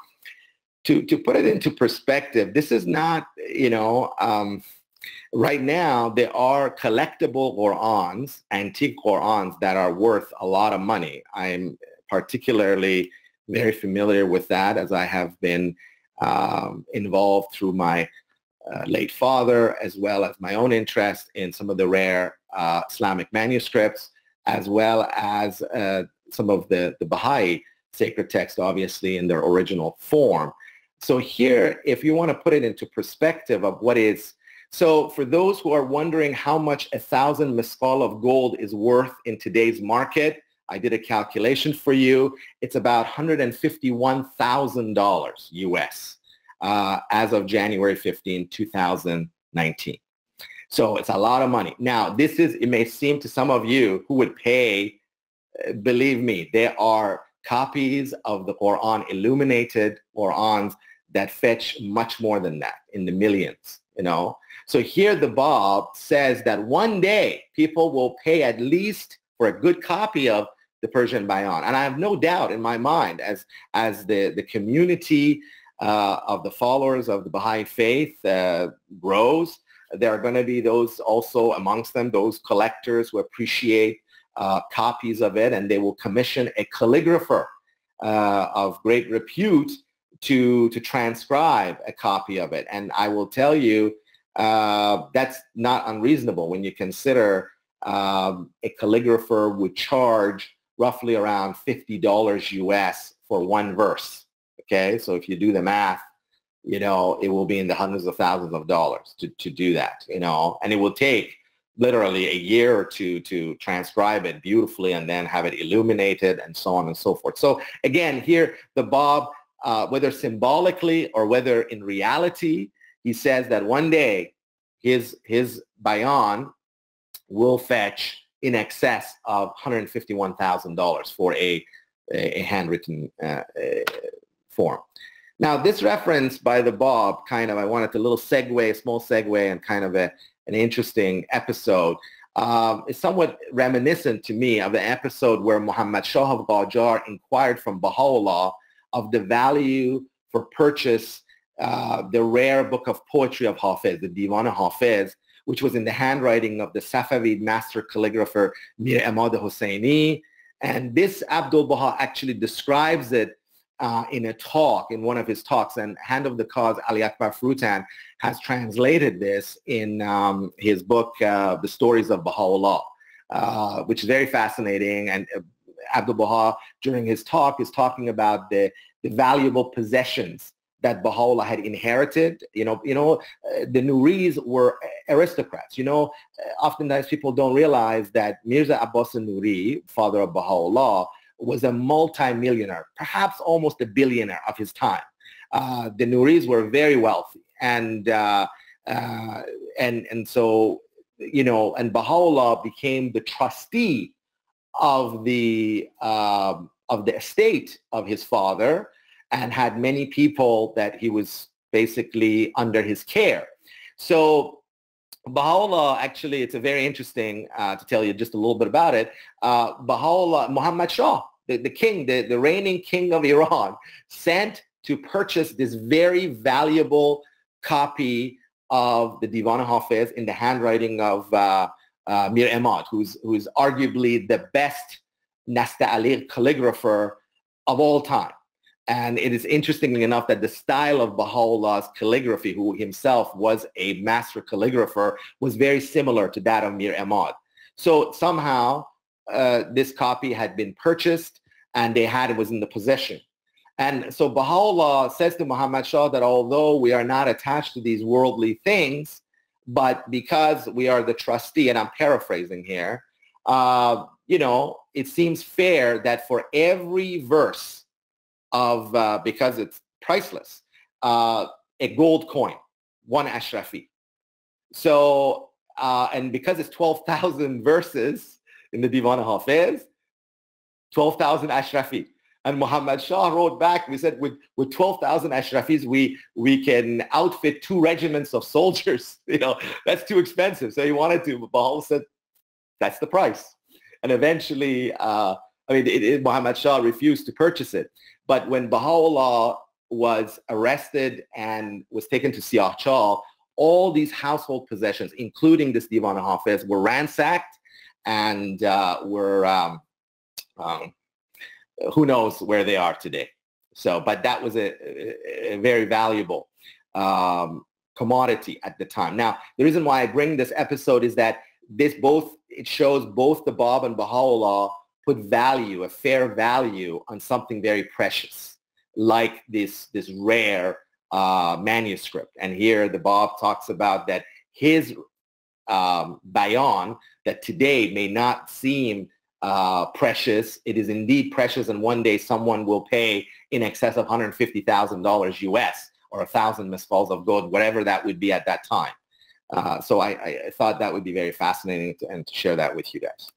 to put it into perspective, this is not, you know, right now there are collectible Qur'ans, antique Qur'ans that are worth a lot of money. I'm particularly very familiar with that, as I have been involved through my late father, as well as my own interest in some of the rare Islamic manuscripts, as well as some of the Baha'i sacred texts, obviously in their original form. So here, if you want to put it into perspective of what is, so for those who are wondering how much 1,000 misqal of gold is worth in today's market, I did a calculation for you. It's about $151,000 US as of January 15, 2019. So it's a lot of money. Now, this is, it may seem to some of you who would pay, believe me, there are copies of the Quran, illuminated Qurans, that fetch much more than that, in the millions, you know. So here the Bab says that one day people will pay at least for a good copy of the Persian Bayán. And I have no doubt in my mind, as the community of the followers of the Baha'i faith grows, there are going to be those also amongst them, those collectors who appreciate copies of it, and they will commission a calligrapher of great repute to transcribe a copy of it. And I will tell you, that's not unreasonable when you consider a calligrapher would charge roughly around $50 US for one verse. Okay, so if you do the math, you know, it will be in the hundreds of thousands of dollars to do that, you know, and it will take literally a year or two to transcribe it beautifully and then have it illuminated and so on and so forth. So again, here the Bab, whether symbolically or whether in reality, he says that one day his Bayon will fetch in excess of $151,000 for a handwritten form. Now, this reference by the Bab, kind of, I wanted a little segue, a small segue, and kind of an interesting episode, is somewhat reminiscent to me of the episode where Muhammad Shah of Qajar inquired from Bahá'u'lláh of the value for purchase the rare book of poetry of Háfids, the Divan Háfids, which was in the handwriting of the Safavid master calligrapher Mir Ahmad Hosseini. And this Abdul Baha actually describes it in a talk, in one of his talks, and Hand of the Cause, Ali Akbar Frutan, has translated this in his book, The Stories of Baha'u'lláh, which is very fascinating. And Abdul Baha, during his talk, is talking about the valuable possessions that Baha'u'lláh had inherited. The Nuris were aristocrats. Oftentimes people don't realize that Mirza Abbas Nuri, father of Baha'u'lláh, was a multi-millionaire, perhaps almost a billionaire of his time. The Nuris were very wealthy, and so and Baha'u'lláh became the trustee of the estate of his father, and had many people that he was basically under his care. So Baha'u'lláh, actually, it's a very interesting to tell you just a little bit about it. Baha'u'lláh, Muhammad Shah, the king, the reigning king of Iran, sent to purchase this very valuable copy of the Divan Háfids in the handwriting of Mir Ahmad, who's arguably the best Nasta'aliq calligrapher of all time. And it is interestingly enough that the style of Baha'u'llah's calligraphy, who himself was a master calligrapher, was very similar to that of Mir Ahmad. So somehow this copy had been purchased and it was in the possession. And so Baha'u'lláh says to Muhammad Shah that although we are not attached to these worldly things, but because we are the trustee, and I'm paraphrasing here, it seems fair that for every verse of, because it's priceless, a gold coin, one Ashrafi. So, and because it's 12,000 verses in the Divan Háfids, 12,000 Ashrafi. And Muhammad Shah wrote back, we said, with 12,000 Ashrafis, we can outfit 2 regiments of soldiers. That's too expensive. So he wanted to, but Baha'u'lláh said, that's the price. And eventually, Muhammad Shah refused to purchase it. But when Baha'u'lláh was arrested and was taken to Siah-Chal, all these household possessions, including this Divan Háfids, were ransacked and were, who knows where they are today. So, but that was a very valuable commodity at the time. Now, the reason why I bring this episode is that it shows both the Bab and Baha'u'lláh put value, a fair value, on something very precious, like this rare manuscript. And here the Bab talks about that his Bayon, that today may not seem precious, it is indeed precious, and one day someone will pay in excess of $150,000 US, or 1,000 misfals of gold, whatever that would be at that time. So I thought that would be very fascinating to share that with you guys.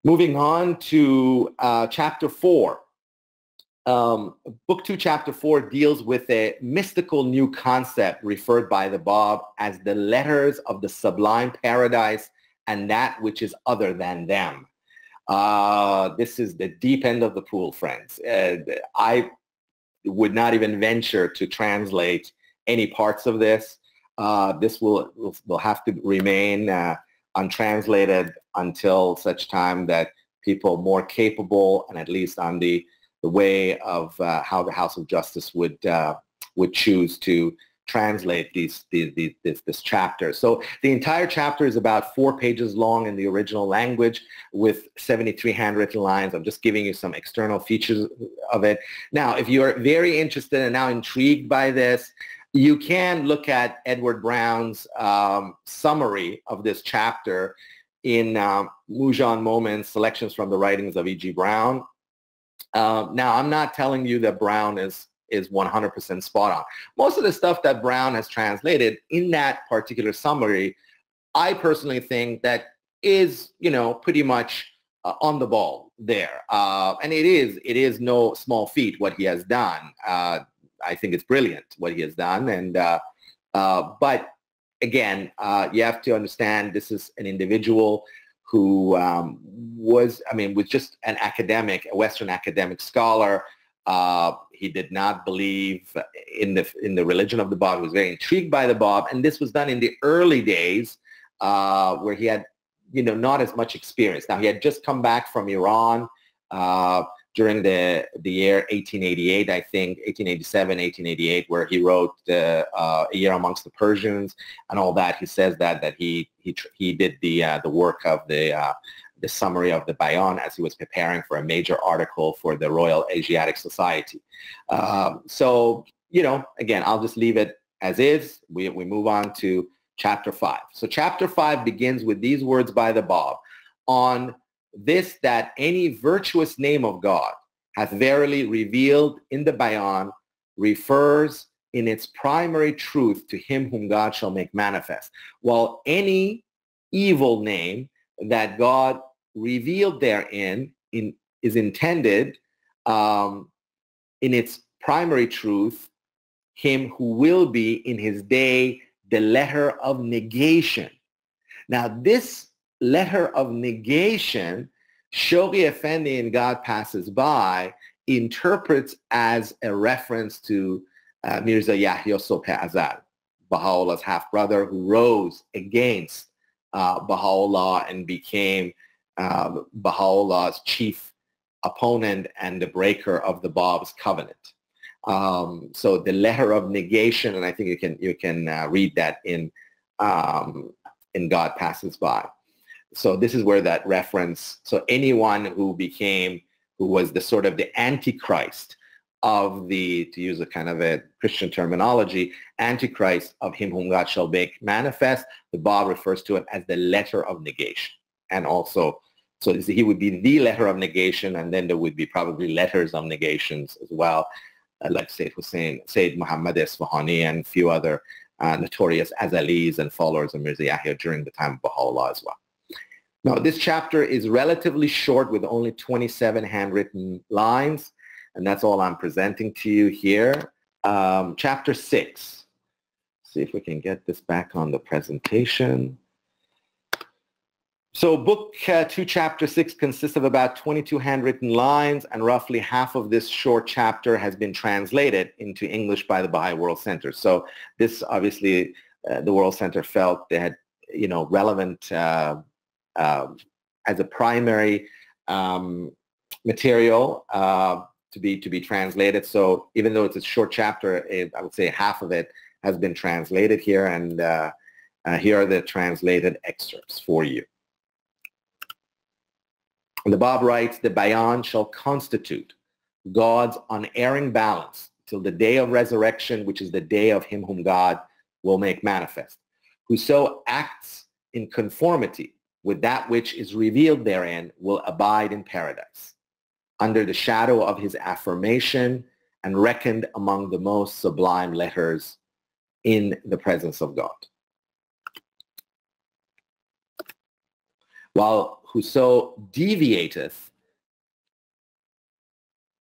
Moving on to chapter 4. Book 2, chapter 4 deals with a mystical new concept referred by the Bab as the letters of the sublime paradise and that which is other than them. This is the deep end of the pool, friends. I would not even venture to translate any parts of this. This will have to remain untranslated until such time that people more capable, and at least on the way of how the House of Justice would choose to translate this chapter. So the entire chapter is about 4 pages long in the original language with 73 handwritten lines. I'm just giving you some external features of it. Now, if you're very interested and now intrigued by this, you can look at Edward Brown's summary of this chapter in Mujan Moments, Selections from the Writings of E.G. Brown. Now, I'm not telling you that Brown is 100% spot on. Most of the stuff that Brown has translated in that particular summary, I personally think that is, pretty much on the ball there. And it is no small feat what he has done. I think it's brilliant what he has done. And but again, you have to understand this is an individual who was just an academic, a Western academic scholar. He did not believe in the religion of the Bab. He was very intrigued by the Bab, and this was done in the early days where he had, not as much experience. Now, he had just come back from Iran during the year 1888, I think, 1887, 1888, where he wrote A Year Amongst the Persians and all that. He says that he did the work of the summary of the Bayon as he was preparing for a major article for the Royal Asiatic Society. So, again, I'll just leave it as is. We move on to chapter 5. So chapter 5 begins with these words by the Bab: on this, that any virtuous name of God hath verily revealed in the Bayon, refers in its primary truth to him whom God shall make manifest, while any evil name that God revealed therein is intended in its primary truth, him who will be in his day the letter of negation. Now, this letter of negation, Shoghi Effendi in God Passes By interprets as a reference to Mirza Yahya Subh Azal, Baha'u'llah's half-brother, who rose against Baha'u'lláh and became Baha'u'llah's chief opponent and the breaker of the Bab's covenant. So the letter of negation, and I think you can read that in God Passes By. So this is where that reference, so anyone who was the sort of the antichrist of the, to use a kind of a Christian terminology, antichrist of him whom God shall make manifest, the Bab refers to it as the letter of negation. And also, so he would be the letter of negation, and then there would be probably letters of negations as well, like Sayyid Hussein, Sayyid Muhammad Isfahani, and a few other notorious Azalis and followers of Mirza Yahya during the time of Baha'u'lláh as well. Now, this chapter is relatively short with only 27 handwritten lines, and that's all I'm presenting to you here. Chapter 6. See if we can get this back on the presentation. So book 2, chapter 6 consists of about 22 handwritten lines, and roughly half of this short chapter has been translated into English by the Baha'i World Center. So this, obviously, the World Center felt they had, relevant as a primary material to be translated. So even though it's a short chapter, I would say half of it has been translated here, and here are the translated excerpts for you. The Bab writes, the Bayan shall constitute God's unerring balance till the day of resurrection, which is the day of him whom God will make manifest. Whoso acts in conformity with that which is revealed therein will abide in paradise, under the shadow of his affirmation and reckoned among the most sublime letters in the presence of God. While whoso deviateth,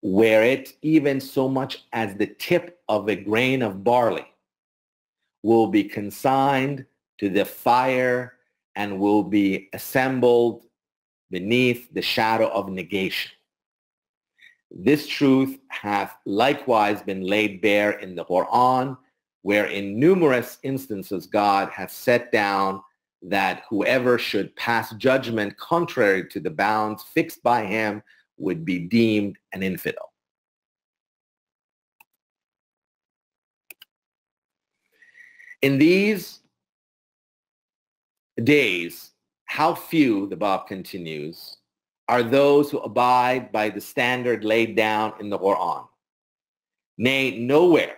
were it even so much as the tip of a grain of barley, will be consigned to the fire and will be assembled beneath the shadow of negation. This truth hath likewise been laid bare in the Quran, where in numerous instances God hath set down that whoever should pass judgment contrary to the bounds fixed by him would be deemed an infidel. In these days, how few, the Bab continues, are those who abide by the standard laid down in the Quran. Nay, nowhere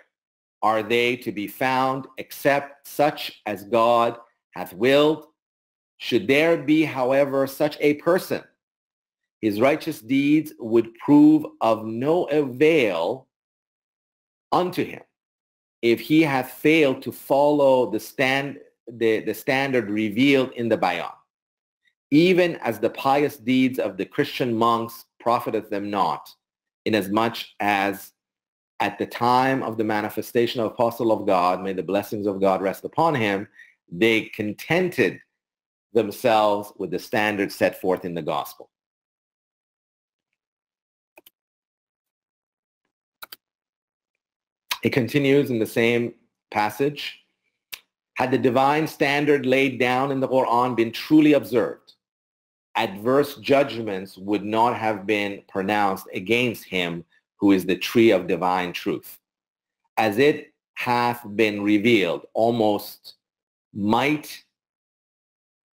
are they to be found except such as God hath willed. Should there be, however, such a person, his righteous deeds would prove of no avail unto him if he hath failed to follow the standard revealed in the Bayon. Even as the pious deeds of the Christian monks profiteth them not, inasmuch as at the time of the manifestation of Apostle of God, may the blessings of God rest upon him, they contented themselves with the standards set forth in the gospel. It continues in the same passage. Had the divine standard laid down in the Quran been truly observed, adverse judgments would not have been pronounced against him who is the tree of divine truth. As it hath been revealed, almost might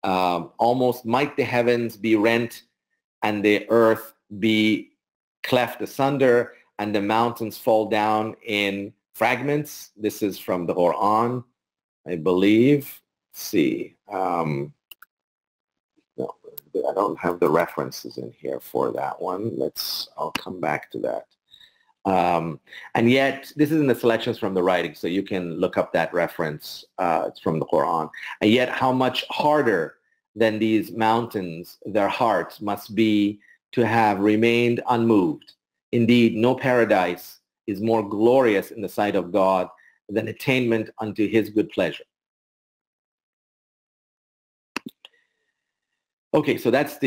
the heavens be rent and the earth be cleft asunder and the mountains fall down in fragments. This is from the Quran, I believe. Let's see. No, I don't have the references in here for that one. I'll come back to that. And yet, this is in the selections from the writing, so you can look up that reference. It's from the Quran. And yet, how much harder than these mountains their hearts must be to have remained unmoved. Indeed, no paradise is more glorious in the sight of God than attainment unto his good pleasure. Okay, so that's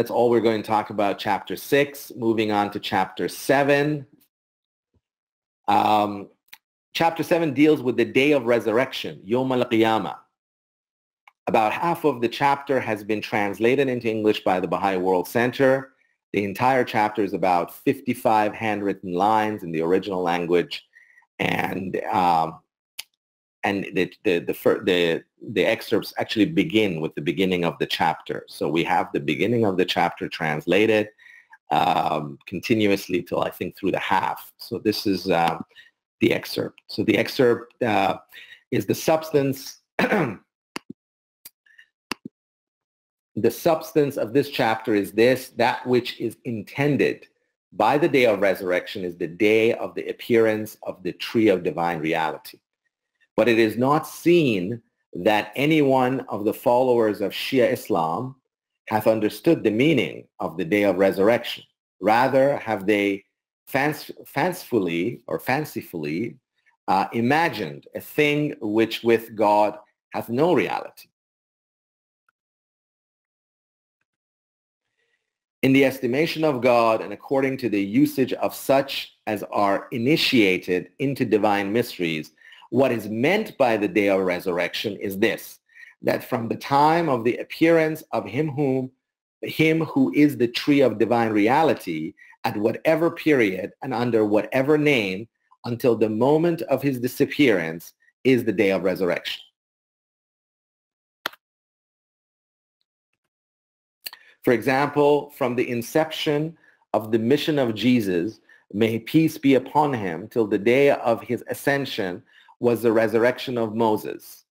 all we're going to talk about chapter 6. Moving on to chapter 7. Chapter 7 deals with the day of resurrection, Yawm al-Qiyamah. About half of the chapter has been translated into English by the Baha'i World Center. The entire chapter is about 55 handwritten lines in the original language, and the excerpts actually begin with the beginning of the chapter. So we have the beginning of the chapter translated continuously till I think through the half. So this is the excerpt. So the excerpt is the substance. The substance of this chapter is this: that which is intended by the day of resurrection is the day of the appearance of the tree of divine reality. But it is not seen that any one of the followers of Shia Islam hath understood the meaning of the day of resurrection. Rather have they fancifully imagined a thing which with God hath no reality. In the estimation of God and according to the usage of such as are initiated into divine mysteries, what is meant by the day of resurrection is this: that from the time of the appearance of him who is the tree of divine reality, at whatever period and under whatever name, until the moment of his disappearance, is the day of resurrection. For example, from the inception of the mission of Jesus, may peace be upon him, till the day of his ascension was the resurrection of Moses.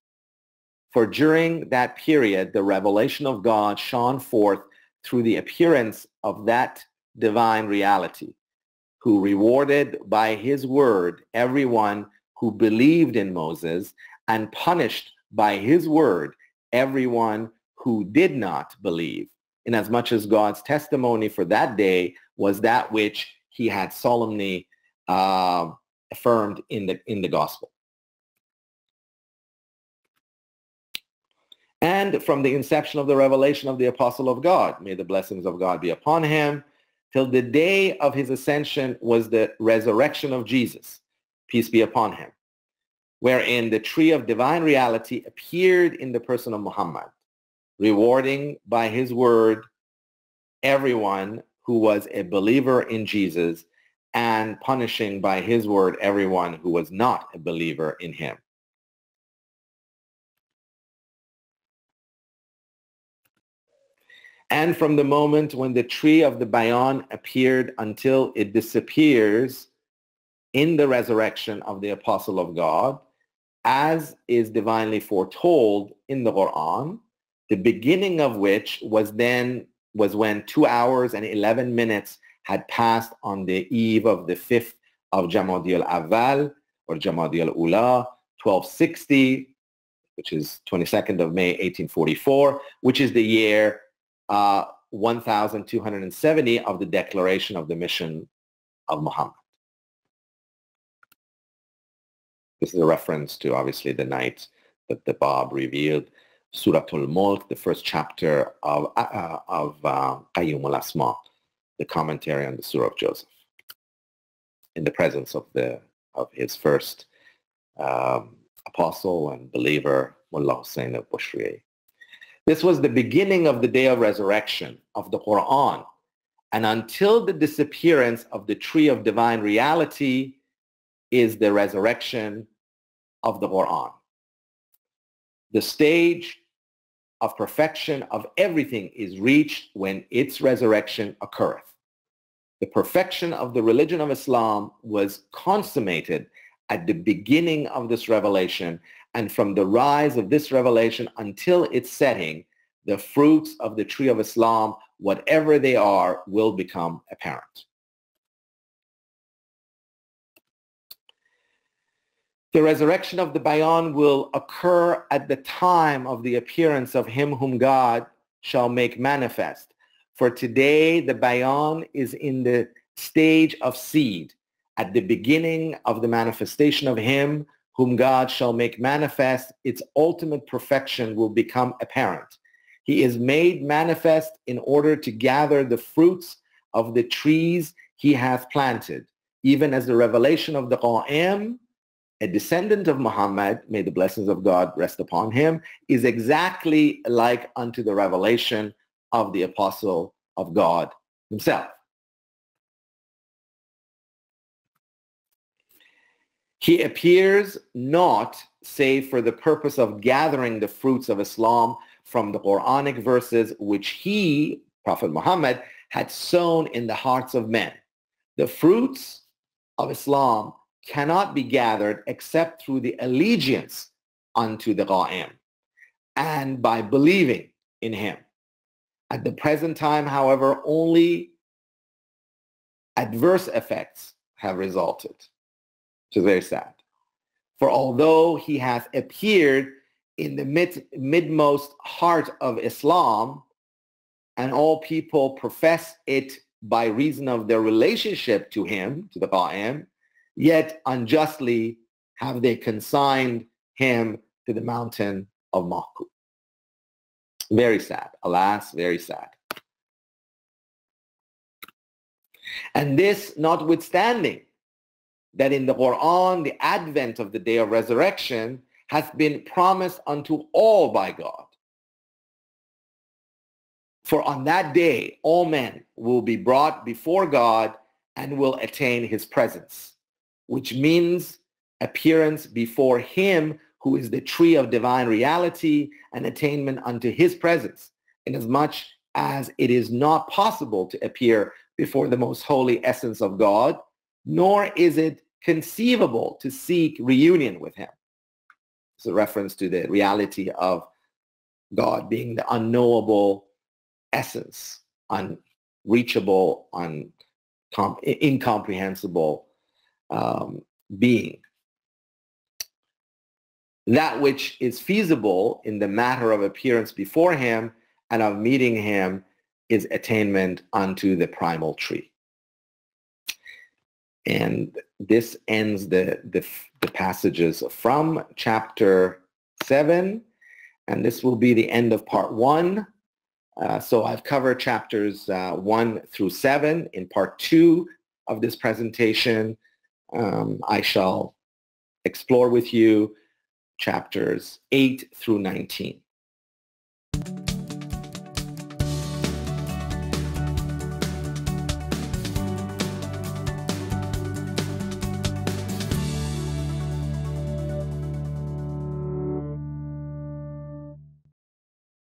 For during that period, the revelation of God shone forth through the appearance of that divine reality, who rewarded by his word everyone who believed in Moses, and punished by his word everyone who did not believe, inasmuch as God's testimony for that day was that which he had solemnly affirmed in the gospel. And from the inception of the revelation of the Apostle of God, may the blessings of God be upon him, till the day of his ascension was the resurrection of Jesus, peace be upon him, wherein the tree of divine reality appeared in the person of Muhammad, rewarding by his word everyone who was a believer in Jesus, and punishing by his word everyone who was not a believer in him. And from the moment when the tree of the Bayon appeared until it disappears in the resurrection of the Apostle of God, as is divinely foretold in the Quran, the beginning of which was when 2 hours and 11 minutes had passed on the eve of the 5th of Jamadi al-Awwal or Jamadi al-Ula, 1260, which is 22nd of May, 1844, which is the year 1270 of the declaration of the mission of Muhammad. This is a reference to, obviously, the night that the Bab revealed Suratul Mulk, the first chapter of Qayyum al-Asma, the commentary on the Surah of Joseph, in the presence of his first apostle and believer, Mullah Hussein al-Bushri. This was the beginning of the day of resurrection of the Quran, and until the disappearance of the tree of divine reality is the resurrection of the Quran. The stage of perfection of everything is reached when its resurrection occurreth. The perfection of the religion of Islam was consummated at the beginning of this revelation, and from the rise of this revelation until its setting, the fruits of the tree of Islam, whatever they are, will become apparent. The resurrection of the Bayon will occur at the time of the appearance of him whom God shall make manifest. For today, the Bayon is in the stage of seed, at the beginning of the manifestation of him whom God shall make manifest. Its ultimate perfection will become apparent. He is made manifest in order to gather the fruits of the trees he hath planted, even as the revelation of the Qa'im, a descendant of Muhammad, may the blessings of God rest upon him, is exactly like unto the revelation of the Apostle of God himself. He appears not save for the purpose of gathering the fruits of Islam from the Quranic verses which he, Prophet Muhammad, had sown in the hearts of men. The fruits of Islam cannot be gathered except through the allegiance unto the Qa'im and by believing in him. At the present time, however, only adverse effects have resulted, which is very sad. For although he hath appeared in the midmost heart of Islam, and all people profess it by reason of their relationship to him, to the Qa'im, yet unjustly have they consigned him to the mountain of Mahku. Very sad. Alas, very sad. And this notwithstanding that in the Quran, the advent of the day of resurrection hath been promised unto all by God. For on that day, all men will be brought before God and will attain his presence, which means appearance before him who is the tree of divine reality and attainment unto his presence, inasmuch as it is not possible to appear before the most holy essence of God, nor is it conceivable to seek reunion with him. It's a reference to the reality of God being the unknowable essence, unreachable, incomprehensible being. That which is feasible in the matter of appearance before him and of meeting him is attainment unto the primal tree. And this ends the passages from chapter 7, and this will be the end of part 1. So I've covered chapters 1 through 7. In part 2 of this presentation, I shall explore with you chapters 8 through 19.